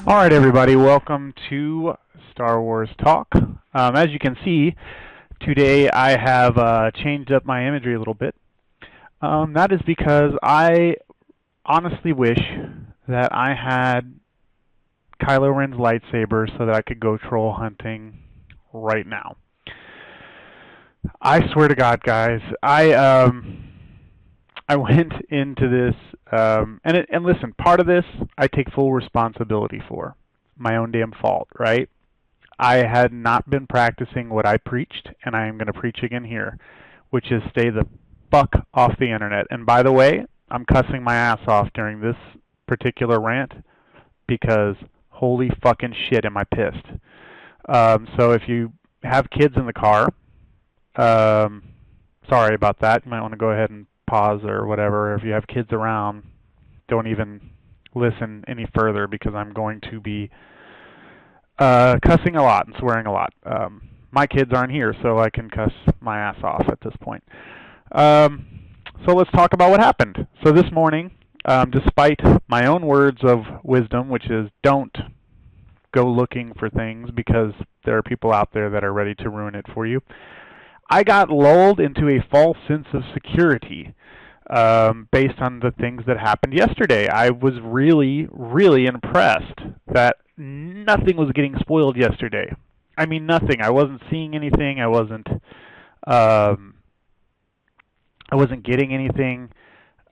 All right, everybody, welcome to Star Wars Talk. As you can see, today I have changed up my imagery a little bit. That is because I honestly wish that I had Kylo Ren's lightsaber so that I could go troll hunting right now. I swear to God, guys, I went into this, and listen, part of this I take full responsibility for. My own damn fault, right? I had not been practicing what I preached, and I am going to preach again here, which is stay the fuck off the internet. And by the way, I'm cussing my ass off during this particular rant because holy fucking shit am I pissed. So if you have kids in the car, sorry about that. You might want to go ahead and pause or whatever. If you have kids around, don't even listen any further because I'm going to be cussing a lot and swearing a lot. My kids aren't here, so I can cuss my ass off at this point. So let's talk about what happened. So this morning, despite my own words of wisdom, which is don't go looking for things because there are people out there that are ready to ruin it for you, I got lulled into a false sense of security based on the things that happened yesterday. I was really, really impressed that nothing was getting spoiled yesterday. I mean, nothing. I wasn't seeing anything. I wasn't getting anything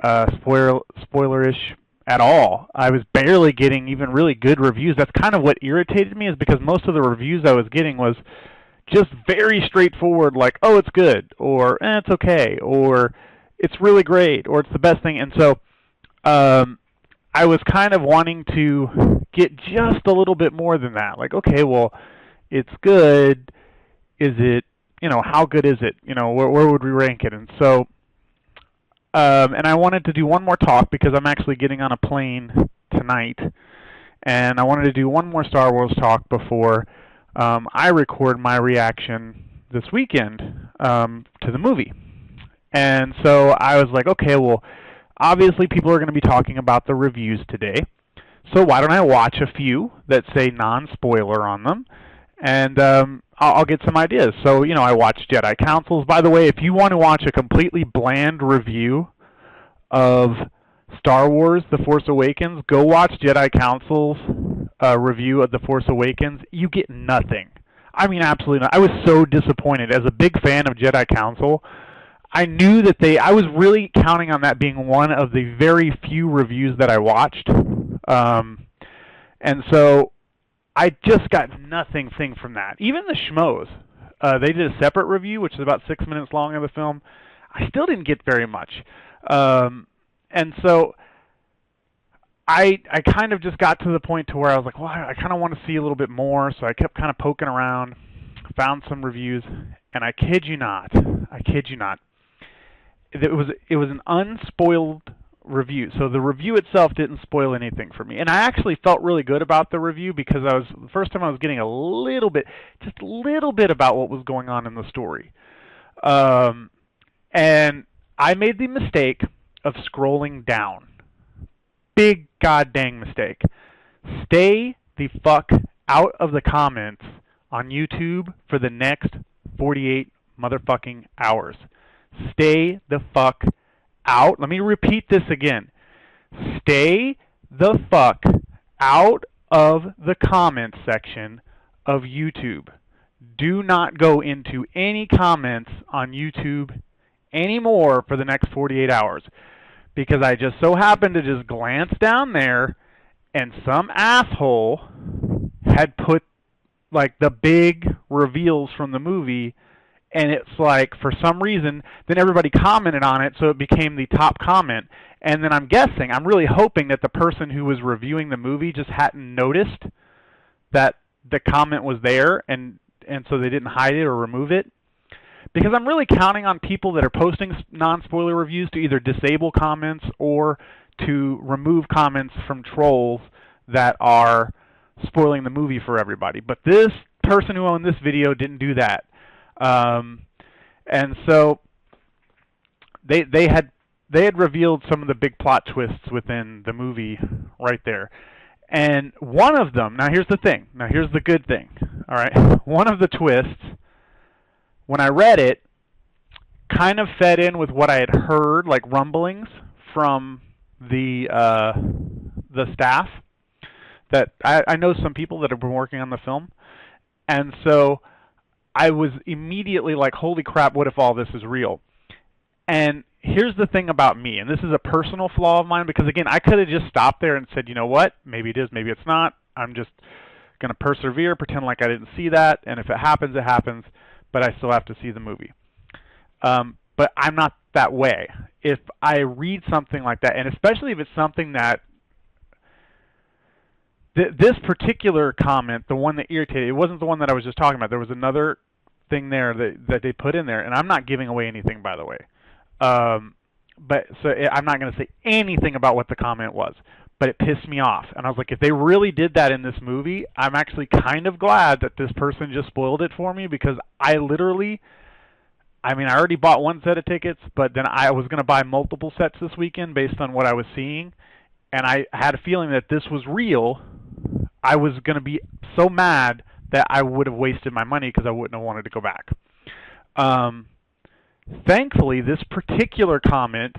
spoilerish at all. I was barely getting even really good reviews. That's kind of what irritated me, is because most of the reviews I was getting was just very straightforward, like, oh, it's good, or it's okay, or it's really great, or it's the best thing. And so I was kind of wanting to get just a little bit more than that. Like, okay, well, it's good. Is it, how good is it? Where would we rank it? And so, and I wanted to do one more talk because I'm actually getting on a plane tonight, and I wanted to do one more Star Wars talk before I record my reaction this weekend to the movie. And so I was like, okay, well, obviously people are going to be talking about the reviews today, so why don't I watch a few that say non-spoiler on them, and I'll get some ideas. So, I watched Jedi Councils. By the way, if you want to watch a completely bland review of Star Wars The Force Awakens, go watch Jedi Council's review of The Force Awakens. You get nothing. I mean, absolutely not. I was so disappointed. As a big fan of Jedi Council, I knew that I was really counting on that being one of the very few reviews that I watched. And so I just got nothing from that. Even the schmoes, they did a separate review, which is about 6 minutes long of the film. I still didn't get very much. And so I kind of just got to the point to where I was like, well, I kind of want to see a little bit more, so I kept kind of poking around, found some reviews, and I kid you not, it was an unspoiled review. So the review itself didn't spoil anything for me, and I actually felt really good about the review because the first time I was getting just a little bit about what was going on in the story, and I made the mistake of scrolling down. Big goddamn mistake. Stay the fuck out of the comments on YouTube for the next 48 motherfucking hours. Stay the fuck out. Let me repeat this again. Stay the fuck out of the comments section of YouTube. Do not go into any comments on YouTube anymore for the next 48 hours. Because I just so happened to just glance down there, and some asshole had put, like, the big reveals from the movie, and it's like, for some reason, then everybody commented on it, so it became the top comment. And then I'm really hoping that the person who was reviewing the movie just hadn't noticed that the comment was there, and so they didn't hide it or remove it. Because I'm really counting on people that are posting non-spoiler reviews to either disable comments or to remove comments from trolls that are spoiling the movie for everybody. But this person who owned this video didn't do that. And so they had revealed some of the big plot twists within the movie right there. And one of them, now here's the thing, now here's the good thing, all right? One of the twists, when I read it, kind of fed in with what I had heard, like rumblings from the staff. That I know some people that have been working on the film, and so I was immediately like, holy crap, what if all this is real? And here's the thing about me, and this is a personal flaw of mine, because again, I could have just stopped there and said, you know what, maybe it is, maybe it's not. I'm just going to persevere, pretend like I didn't see that, and if it happens, it happens, but I still have to see the movie. But I'm not that way. If I read something like that, and especially if it's something that this particular comment, the one that irritated, it wasn't the one that I was just talking about. There was another thing there that they put in there, and I'm not giving away anything, by the way. But so I'm not going to say anything about what the comment was, but it pissed me off. And I was like, if they really did that in this movie, I'm actually kind of glad that this person just spoiled it for me, because I already bought one set of tickets, but then I was going to buy multiple sets this weekend based on what I was seeing, and I had a feeling that this was real. I was going to be so mad that I would have wasted my money because I wouldn't have wanted to go back. Thankfully, this particular comment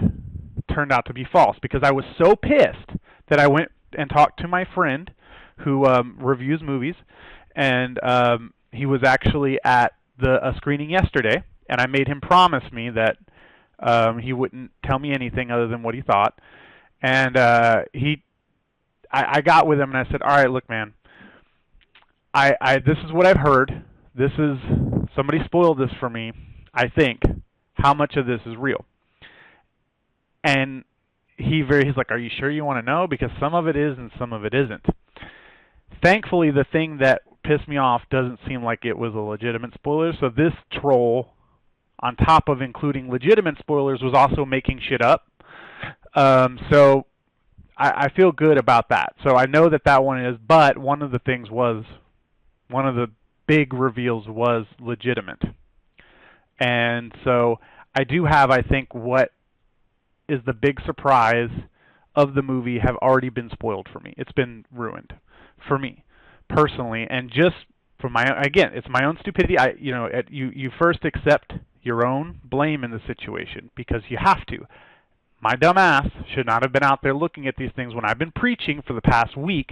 turned out to be false, because I was so pissed that I went and talked to my friend who reviews movies, and he was actually at a screening yesterday, and I made him promise me that he wouldn't tell me anything other than what he thought. And I got with him and I said, all right, look, man, this is what I've heard. Somebody spoiled this for me, I think. How much of this is real? And he's like, are you sure you want to know? Because some of it is and some of it isn't. Thankfully, the thing that pissed me off doesn't seem like it was a legitimate spoiler. So this troll, on top of including legitimate spoilers, was also making shit up. So I feel good about that. So I know that one is, but one of the big reveals was legitimate. And so I do have, I think, what is the big surprise of the movie have already been spoiled for me. It's been ruined for me personally, and just for it's my own stupidity. You first accept your own blame in the situation, because you have to. My dumb ass should not have been out there looking at these things when I've been preaching for the past week.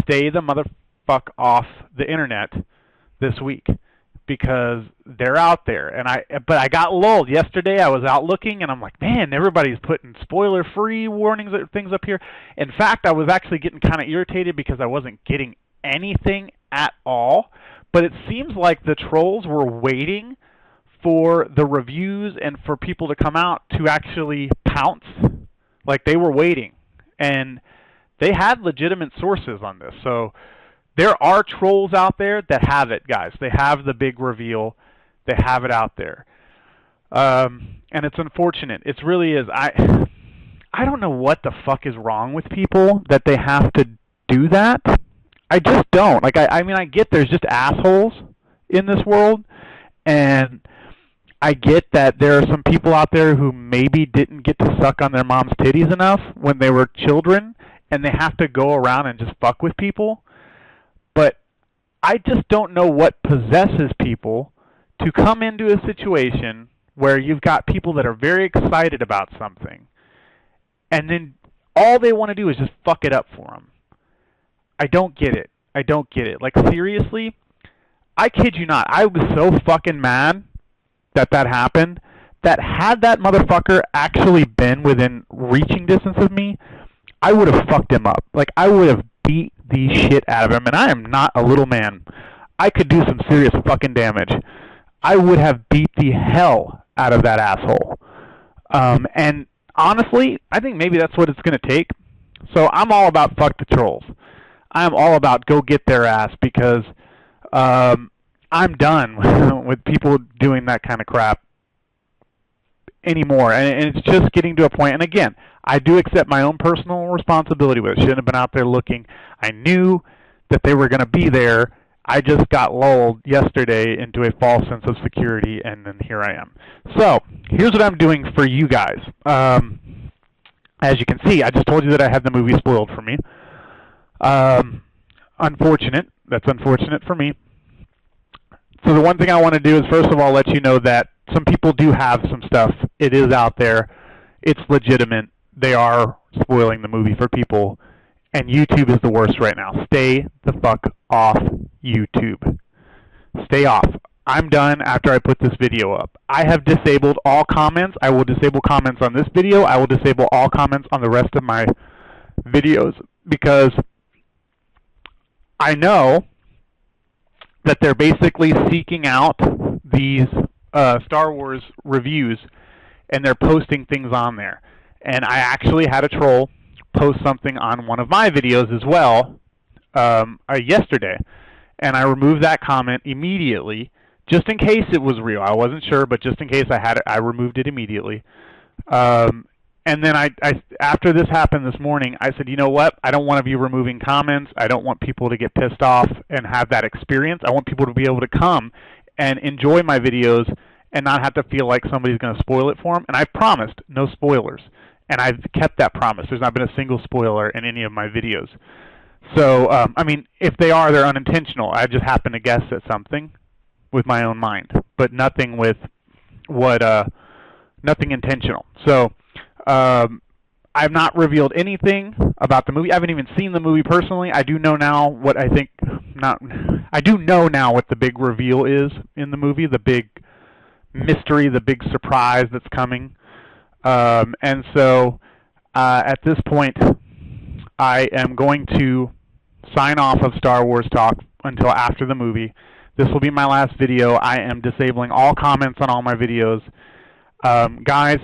Stay the motherfuck off the internet this week, because they're out there. But I got lulled yesterday. I was out looking, and I'm like, man, everybody's putting spoiler-free warnings or things up here. In fact, I was actually getting kind of irritated because I wasn't getting anything at all. But it seems like the trolls were waiting for the reviews and for people to come out to actually pounce. Like, they were waiting. And they had legitimate sources on this. So there are trolls out there that have it, guys. They have the big reveal. They have it out there. And it's unfortunate. It really is. I don't know what the fuck is wrong with people that they have to do that. I just don't. Like, I mean, I get there's just assholes in this world, and I get that there are some people out there who maybe didn't get to suck on their mom's titties enough when they were children, and they have to go around and just fuck with people. But I just don't know what possesses people to come into a situation where you've got people that are very excited about something, and then all they want to do is just fuck it up for them. I don't get it. I don't get it. Like, seriously, I kid you not. I was so fucking mad that happened, that had that motherfucker actually been within reaching distance of me, I would have fucked him up. Like, I would have beat the shit out of him, and I am not a little man. I could do some serious fucking damage. I would have beat the hell out of that asshole. And honestly, I think maybe that's what it's going to take. So I'm all about fuck the trolls. I'm all about go get their ass, because I'm done with people doing that kind of crap anymore. And it's just getting to a point, and again, I do accept my own personal responsibility with it. Shouldn't have been out there looking. I knew that they were going to be there. I just got lulled yesterday into a false sense of security, and then here I am. So here's what I'm doing for you guys. As you can see, I just told you that I had the movie spoiled for me. Unfortunate. That's unfortunate for me. So the one thing I want to do is, first of all, let you know that some people do have some stuff. It is out there. It's legitimate. They are spoiling the movie for people. And YouTube is the worst right now. Stay the fuck off YouTube. Stay off. I'm done after I put this video up. I have disabled all comments. I will disable comments on this video. I will disable all comments on the rest of my videos because I know that they're basically seeking out these Star Wars reviews and they're posting things on there. And I actually had a troll post something on one of my videos as well yesterday. And I removed that comment immediately just in case it was real. I wasn't sure, but just in case I had it, I removed it immediately. And then I after this happened this morning, I said, you know what? I don't want to be removing comments. I don't want people to get pissed off and have that experience. I want people to be able to come and enjoy my videos and not have to feel like somebody's going to spoil it for them. And I promised no spoilers. And I've kept that promise. There's not been a single spoiler in any of my videos. So, I mean, if they are, they're unintentional. I just happen to guess at something with my own mind, but nothing with nothing intentional. So, I've not revealed anything about the movie. I haven't even seen the movie personally. I do know now what I think. I do know now what the big reveal is in the movie, the big mystery, the big surprise that's coming. And so, at this point, I am going to sign off of Star Wars Talk until after the movie. This will be my last video. I am disabling all comments on all my videos. Guys,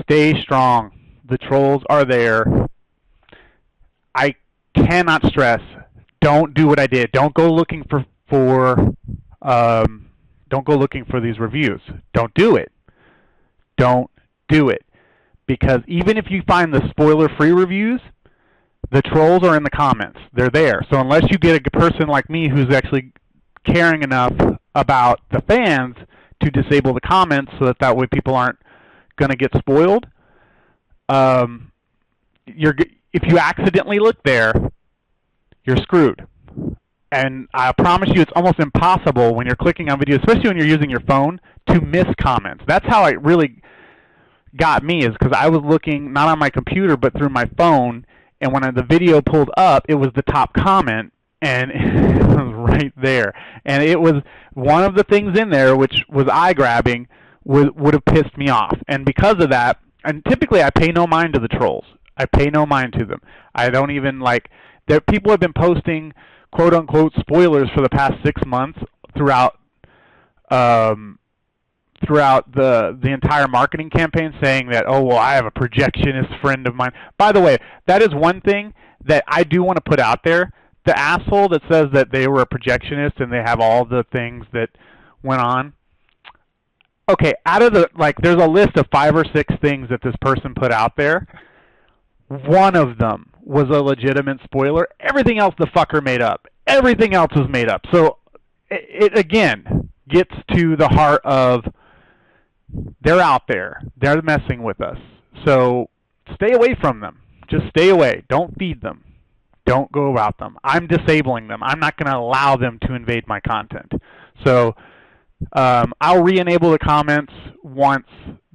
stay strong. The trolls are there. I cannot stress, don't do what I did. Don't go looking don't go looking for these reviews. Don't do it. Don't do it. Because even if you find the spoiler-free reviews, the trolls are in the comments. They're there. So unless you get a person like me who's actually caring enough about the fans to disable the comments so that way people aren't going to get spoiled, if you accidentally look there, you're screwed. And I promise you it's almost impossible when you're clicking on videos, especially when you're using your phone, to miss comments. That's how it really got me, is because I was looking not on my computer but through my phone, and when the video pulled up, it was the top comment, and it was right there. And it was one of the things in there which was eye-grabbing, would have pissed me off. And because of that, and typically I pay no mind to the trolls. I pay no mind to them. I don't even people have been posting quote-unquote spoilers for the past 6 months throughout the entire marketing campaign, saying that, oh, well, I have a projectionist friend of mine. By the way, that is one thing that I do want to put out there. The asshole that says that they were a projectionist and they have all the things that went on. Okay, out of there's a list of 5 or 6 things that this person put out there. One of them was a legitimate spoiler. Everything else the fucker made up. Everything else was made up. So it again gets to the heart of, they're out there. They're messing with us. So stay away from them. Just stay away. Don't feed them. Don't go about them. I'm disabling them. I'm not going to allow them to invade my content. So I'll re-enable the comments once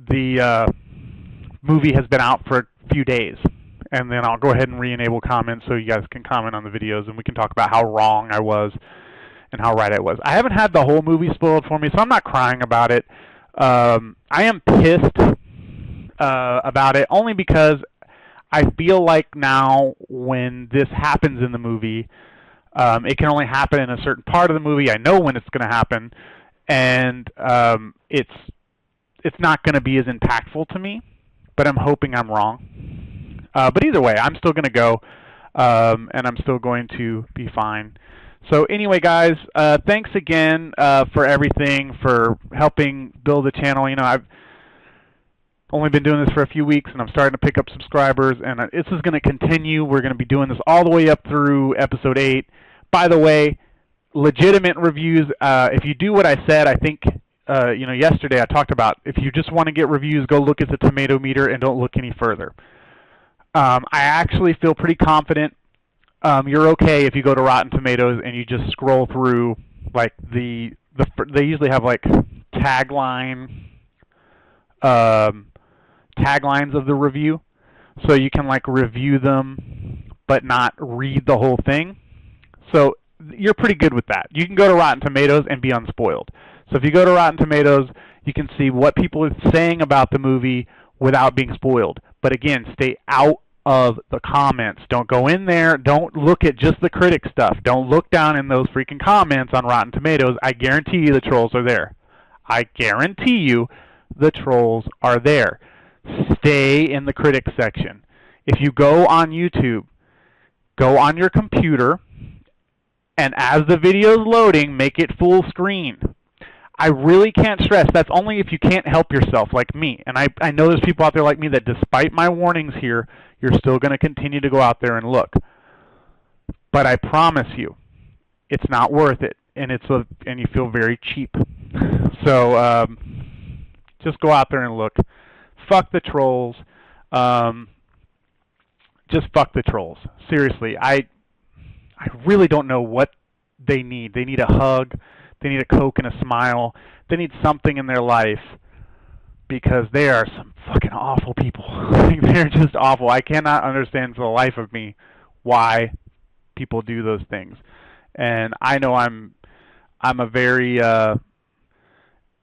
the movie has been out for a few days. And then I'll go ahead and re-enable comments so you guys can comment on the videos and we can talk about how wrong I was and how right I was. I haven't had the whole movie spoiled for me, so I'm not crying about it. I am pissed about it only because I feel like now when this happens in the movie, it can only happen in a certain part of the movie. I know when it's going to happen, and it's not going to be as impactful to me, but I'm hoping I'm wrong. But either way, I'm still going to go, and I'm still going to be fine. So anyway, guys, thanks again for everything, for helping build the channel. You know, I've only been doing this for a few weeks, and I'm starting to pick up subscribers, and this is going to continue. We're going to be doing this all the way up through episode 8. By the way, legitimate reviews. If you do what I said, I think, yesterday I talked about, if you just want to get reviews, go look at the tomato meter and don't look any further. I actually feel pretty confident you're okay if you go to Rotten Tomatoes and you just scroll through like they usually have like tagline taglines of the review, so you can like review them but not read the whole thing. So you're pretty good with that. You can go to Rotten Tomatoes and be unspoiled. So if you go to Rotten Tomatoes, you can see what people are saying about the movie without being spoiled. But again, stay out of the comments. Don't go in there. Don't look at just the critic stuff. Don't look down in those freaking comments on Rotten Tomatoes. I guarantee you the trolls are there. I guarantee you the trolls are there. Stay in the critics section. If you go on YouTube, go on your computer, and as the video is loading, make it full screen. I really can't stress, that's only if you can't help yourself, like me. And I know there's people out there like me that despite my warnings here, you're still going to continue to go out there and look. But I promise you, it's not worth it, and and you feel very cheap. So just go out there and look. Fuck the trolls. Just fuck the trolls. Seriously, I really don't know what they need. They need a hug. They need a Coke and a smile. They need something in their life, because they are some fucking awful people. They're just awful. I cannot understand for the life of me why people do those things. And I know I'm a very and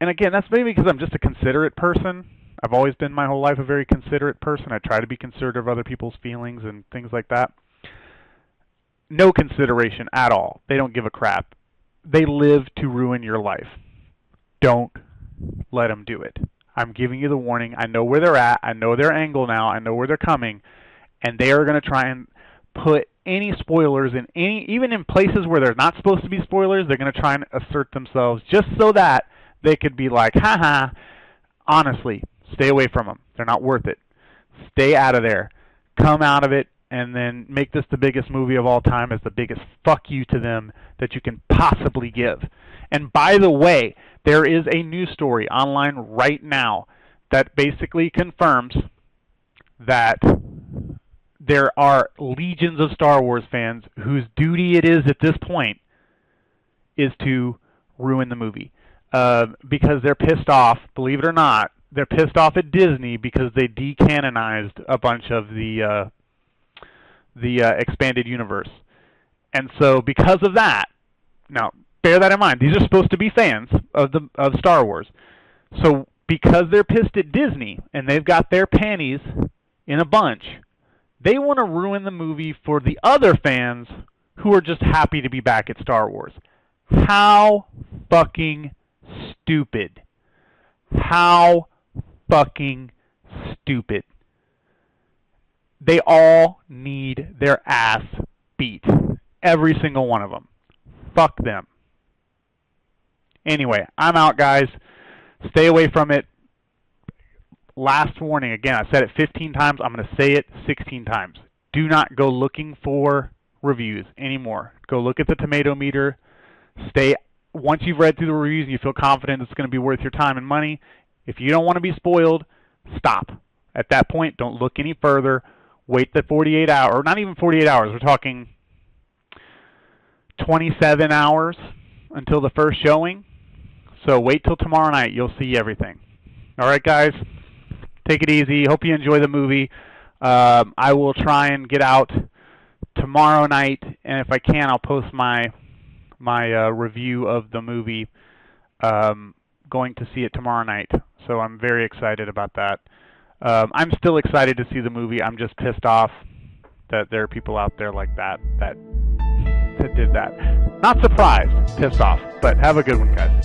again, that's maybe because I'm just a considerate person. I've always been my whole life a very considerate person. I try to be considerate of other people's feelings and things like that. No consideration at all. They don't give a crap. They live to ruin your life. Don't let them do it. I'm giving you the warning. I know where they're at. I know their angle now. I know where they're coming. And they are going to try and put any spoilers in even in places where there's not supposed to be spoilers. They're going to try and assert themselves just so that they could be like, haha, honestly, stay away from them. They're not worth it. Stay out of there. Come out of it. And then make this the biggest movie of all time as the biggest fuck you to them that you can possibly give. And by the way, there is a news story online right now that basically confirms that there are legions of Star Wars fans whose duty it is at this point is to ruin the movie. Because they're pissed off, believe it or not, they're pissed off at Disney because they decanonized a bunch of the expanded universe. And so because of that, now bear that in mind, these are supposed to be fans of Star Wars. So because they're pissed at Disney and they've got their panties in a bunch, they want to ruin the movie for the other fans who are just happy to be back at Star Wars. How fucking stupid. How fucking stupid. They all need their ass beat. Every single one of them. Fuck them. Anyway, I'm out, guys. Stay away from it. Last warning, again, I said it 15 times. I'm going to say it 16 times. Do not go looking for reviews anymore. Go look at the tomato meter. Once you've read through the reviews and you feel confident it's going to be worth your time and money, if you don't want to be spoiled, stop. At that point, don't look any further. Wait the 48 hours, or not even 48 hours. We're talking 27 hours until the first showing. So wait till tomorrow night. You'll see everything. All right, guys? Take it easy. Hope you enjoy the movie. I will try and get out tomorrow night, and if I can, I'll post my review of the movie. Going to see it tomorrow night. So I'm very excited about that. I'm still excited to see the movie. I'm just pissed off that there are people out there like that did that. Not surprised, pissed off. But have a good one, guys.